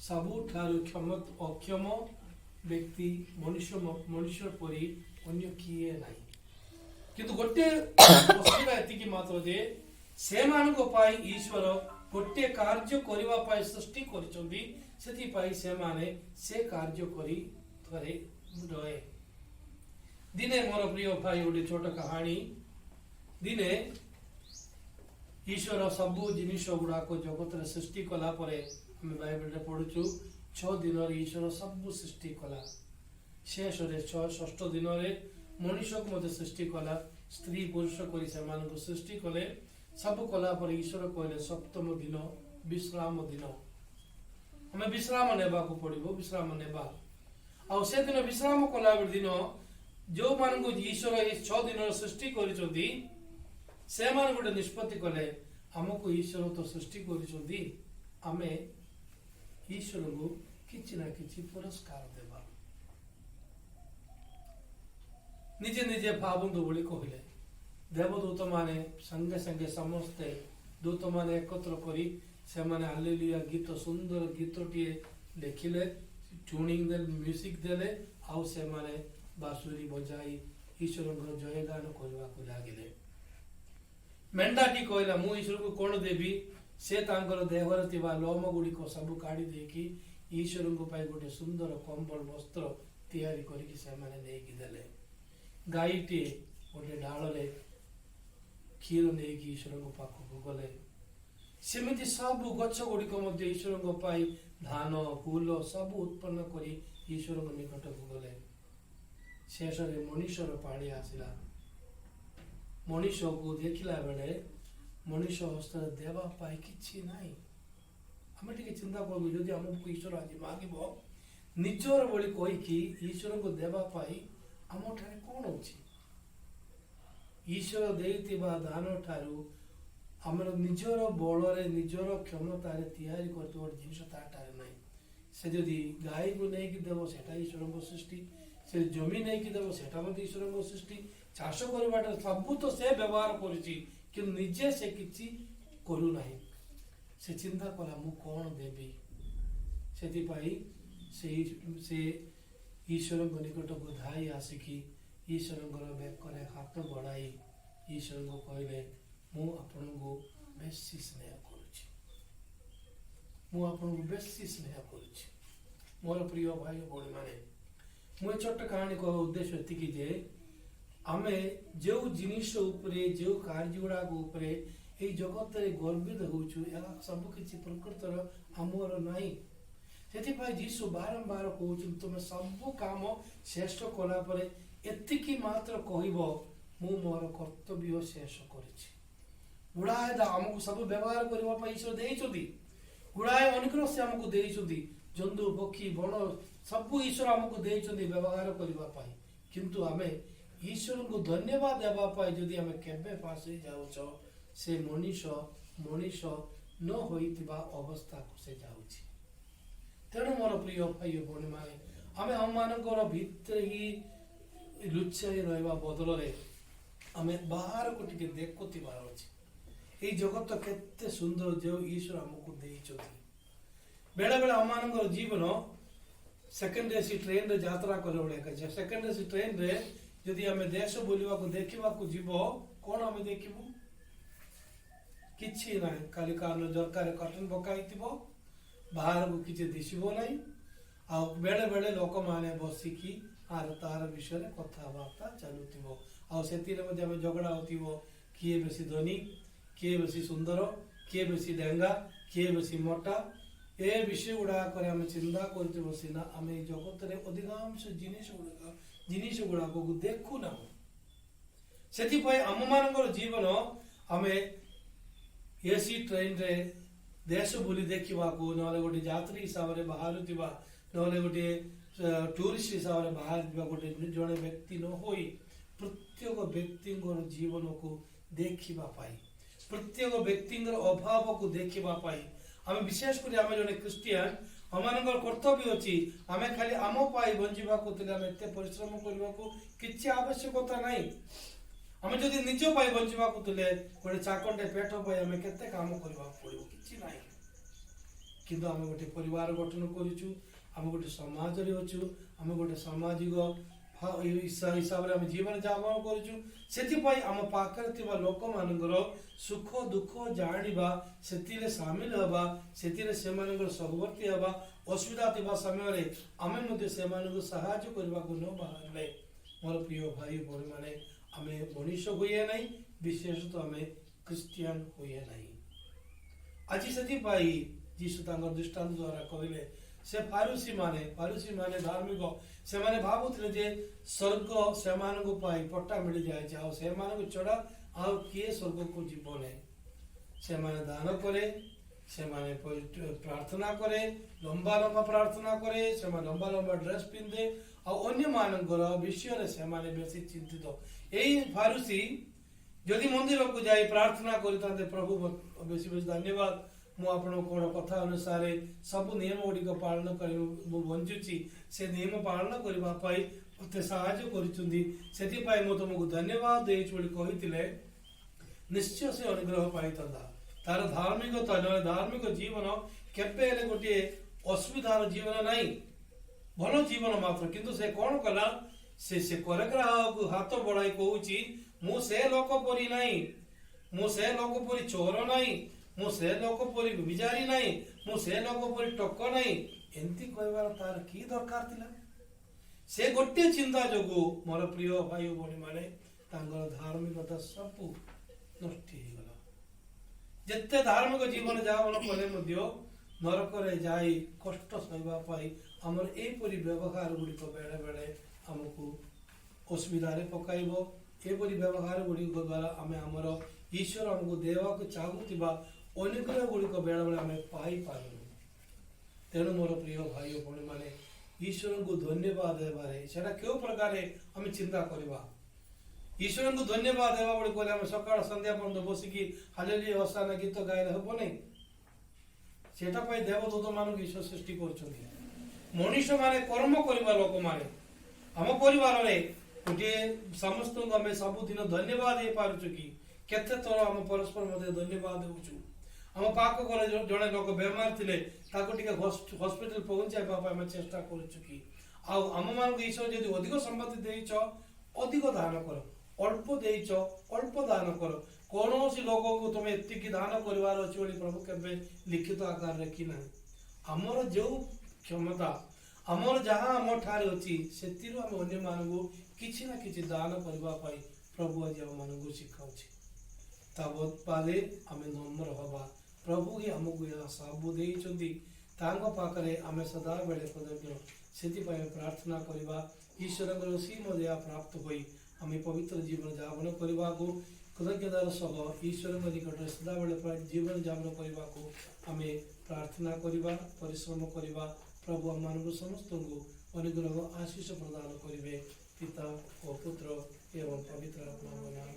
सबुठारु अक्षम व्यक्ति मनुष्य परी अन्य किए नहीं किंतु गोटे असुविधा एतिकी मात्र जे से मानको पाई ईश्वर गोटे कार्य करबा पाई सृष्टि करचंदी सेति पाई से माने से कार्य करी थरे रहे। दिने मोर प्रिय भाई गोटे छोट कहानी दिने ईश्वर सबु जिनिस गुड़ा को जगत रे सृष्टि कला परे हम बाइबल रे पढुछु 6 दिन रे ईश्वर सबु सृष्टि कला शेष रे 6 दिन रे मनुष्य को मते सृष्टि कला स्त्री पुरुष करी से मान को सृष्टि कले सब कला पर ईश्वर कहले सप्तम दिन विश्राम दिन हमें विश्राम नेबा को पड़िबो विश्राम नेबा आ से दिन विश्राम कला दिन जो मान को ईश्वर ए 6 दिन सृष्टि करिसोदी से मान गोटे निष्पत्ति कले हमको ईश्वर तो सृष्टि करिसोदी आमे ईश्वर को किछि ना किछि पुरस्कार देबा निजे निजे भावंतु बोली कहले देवदूत माने संगे संगे समस्ते दूत माने एकत्र करी से माने हालेलुया गीत सुंदर गीतटिए लिखिले ट्यूनिंग दे म्यूजिक देले आउ से माने बांसुरी बजाई ईश्वर जय गान करबा को लागिले मेंढाटी कहला मु ईश्वर को कोन देबी से तांकर देहर थिबा लोम गुडी को सब काढी देकी ईश्वर को पाई गोटे सुंदर कंबल वस्त्र तैयारी करी से माने नेकी देले गाईटी गोटे डालरे क्षीर नहीं ईश्वर को पाखक गले सेमिति सब गछ गुड़िक ईश्वर को पाई धान फूल सब उत्पन्न करी ईश्वर को निकट को गले शेष मनुष्यर पाड़ी आसला मनुष्य को देखला बेले मनुष्य हस्त देवा पाई किछि नाही हमें टिके चिंता करबो जदि हमको ईश्वर आज मागिबो निजर बोली कहि कि ईश्वर को देवा पाई आम ठारे कौन अच्छी ईश्वर देइतिबा दान ठारू हमर निजर बलरे निजर क्षमतारे तैयारी करतो जिनिस ताठारे नाही से जदि गाय को नहीं कि देबो सेटा ईश्वर को सृष्टि से जमी नहीं कि देबो सेटा मते ईश्वर को सृष्टि चाष करबाटा सब तो से व्यवहार करछि कि निजे से किछि करू नाही से चिंता कला मु कोन देबी सेति पाई से ईश्वर को निकट को धाई आसिकी ईश्वर बेकर हाथ बढ़ाई ईश्वर को कहले मु आपन को बेसी स्नेह करुछि मु आपन को बेसी स्नेह करुछि मोर प्रिय भाई बड़ी माने मु छोट कहानी को उद्देश्य एतिकी जे आमे जो जिनिस उपरे जो कार्य गुड़ा उपरे ए जगत रे गर्वित होछु या सब किछि प्रकृतर हमर नाही सेथिपाई जीसु बारंबार कहउछन तुमे सब काम श्रेष्ठ कला परे एतिकी मात्र कहइबो मु मोर कर्तव्य शेष करिछि गुड़ाए हमको सब व्यवहार करबा पई ईश्वर देइछोदी गुड़ाए अनुग्रह से हमको देइछोदी जंतु पक्षी बण सब ईश्वर हमको देइछोदी व्यवहार करबा पई किंतु हमें ईश्वर को धन्यवाद देबा पई जदि हमें केबे फासी जाउछो से मनुष्य न होइतिबा अवस्था को से जाउछि तेणु मोर प्रिय भाई भौणी माने आमे हम मानकर भितर ही लुचाई रहबा बदल रे आमे बाहर को टिके देखुतिबार अछि ए जगत केते सुंदर जो ईश्वर हमको देइछथि बेला बेला हम मानकर जीवन सेकंड एसी ट्रेन रे यात्रा करे बळे के सेकंड एसी ट्रेन रे यदि हमें देश बुलिबा को देखिबा को जीवो कोन हमें देखिबो किछि नै खाली कार जरकार कर्टन पकाइतिबो बाहर को किछि दिसिबो नै आ बेले बेले लोक माने बसिकी आर तार विषय कथा बार्ता चलुतिबो आ सेतिरे मध्ये हमें झगड़ा होतिबो किए बेसी धनी किए बेसी सुंदर किए बेसी डेंगा किए बेसी मोटा ए विषय गुड़ा करे हमें चिंता करते बसिना हमें जगत रे अधिकांश जिनिस गुड़ा को देखु ना सेति पय हम मानकर जीवन हमें एसी ट्रेन रे देश बुली देखा को नले गोटे यात्री हिसाब से बाहर थिबा नले गोटे टूरिस्ट हिसाब से बाहर गोटे जड़े व्यक्ति न होई प्रत्येक व्यक्ति जीवन को देखा पाई प्रत्येक व्यक्ति अभाव को देखा पाई आम विशेष कर आम जड़े क्रिस्टियान आम कर्तव्य अच्छी आम खाली आम पाई बंचा को एत परिश्रम करने को किसी आवश्यकता ना आम जदि निज पाई बंचा को गोटे चाकंडे पेट पाई आम केते काम करने पड़ो कि ना किंतु आम गोटे परिवार गठन करूँ आम गोटे समाज अच्छु आम गोटे सामाजिक हिसाब से आम जीवन यापन करूँ आम पाखे लोक मान सुख दुख जाना से सामिल हवा से सहवर्ती हवा असुविधा थी समय आम से साहाय्य करने को न बाहर मोर प्रिय भाई भौणी मैंने आम मनीष हुए ना विशेषतः आम क्रिस्टियान हुए ना आज से जीशु दृष्टांत द्वारा कहले से फारूसी माने धार्मिक से माने भावुले जे स्वर्ग से पट्टा मिल जाए से चढ़ा आउ किए स्वर्ग को जीव ना से दान करे से प्रार्थना करे लंबा लंबा प्रार्थना करे से लंबा लंबा ड्रेस पिंधे अन्य विषय से बेसी चिंतित यही फारूसी जदि मंदिर को जाई प्रार्थना करते प्रभु बेसी बेसी धन्यवाद मुझे कथा अनुसार सब नियम गुड़िक पालन कर बंचुची से नियम पालन करने मत साहाय्य कर तुमको धन्यवाद कही निश्चय से अनुग्रह पाई तार धार्मिकता धार्मिक जीवन केबे गोटे असुविधार जीवन नाई भल जीवन मात्र किंतु से कौन कला से करग्राह को हाथ बढ़ाई कहूची मु से लोक परी नहीं मु से लोक परी चोर नहीं मु से लोक परी विजारी नहीं मु से लोक परी टक नहीं एमती कहबार तार की दरकार थिला से गोटे चिंता जोगु मोर प्रिय भाई भौणी माने तांगर धार्मिकता सब नष्ट हो गला जेते धार्मिक जीवन यापन कले नरक जाई कष्ट सहबा पाई आमर एपरी व्यवहार गुड़िक बेले बेले आमको असुविधा पकाइबो एपरी व्यवहार गुड़िक द्वारा आम आमर ईश्वर आमको देवाक चाहूबा अनुग्रह गुड़िक बेले बेले आम पाई पारू तेणु मोर प्रिय भाई भौणी माने ईश्वर को धन्यवाद देवारे सेटा क्यों प्रकार आम चिंता करवा ईश्वर को धन्यवाद देवा बड़े कहले आम सकाळ संध्या पर्यंत बसिकी हालेलुया होसाना गीत गाइले हबो नहीं सेटा पाई देवदूत मान ईश्वर सृष्टि कर मनुष्य माने कर्म करवा लोक माने आम परिवार में गोटे समस्त आम सबुदिन धन्यवाद दे पारुचु कि केते थर आम परस्पर मध्य धन्यवाद देउछु आम पाक घर जड़े लोक बेमार थिले ताको टिके हॉस्पिटल पहुंचाइबा आम चेष्टा करूछु कि आम मान ईश्वर यदि अधिक संपत्ति देइछ अधिक दान कर अल्प देइछ अल्प दान कर कौन सी लोक को तुम एति दान कर प्रभु के लिखित आकार रखी ना आमर जो क्षमता आमर जहाँ आम ठारे अच्छी से आम अन्य मानू किसी ना कि दान करने प्रभु आज आम मान शिखाऊ तावत पाले आम नम्र हवा प्रभु ही आमको यह सब देते पाखे आम सदा बेले कृतज्ञ से प्रार्थना करवा ईश्वर सीम दया प्राप्त हो आम पवित्र जीवन यापन करने को कृतज्ञतार सह ईश्वर निकट सदा बेले जीवन यापन करने को आम प्रार्थना करवा परिश्रम करवा प्रभु आम मान समस्त को अनुग्रह आशीष प्रदान करेंगे पिता और पुत्र एवं पवित्र आत्मा नाम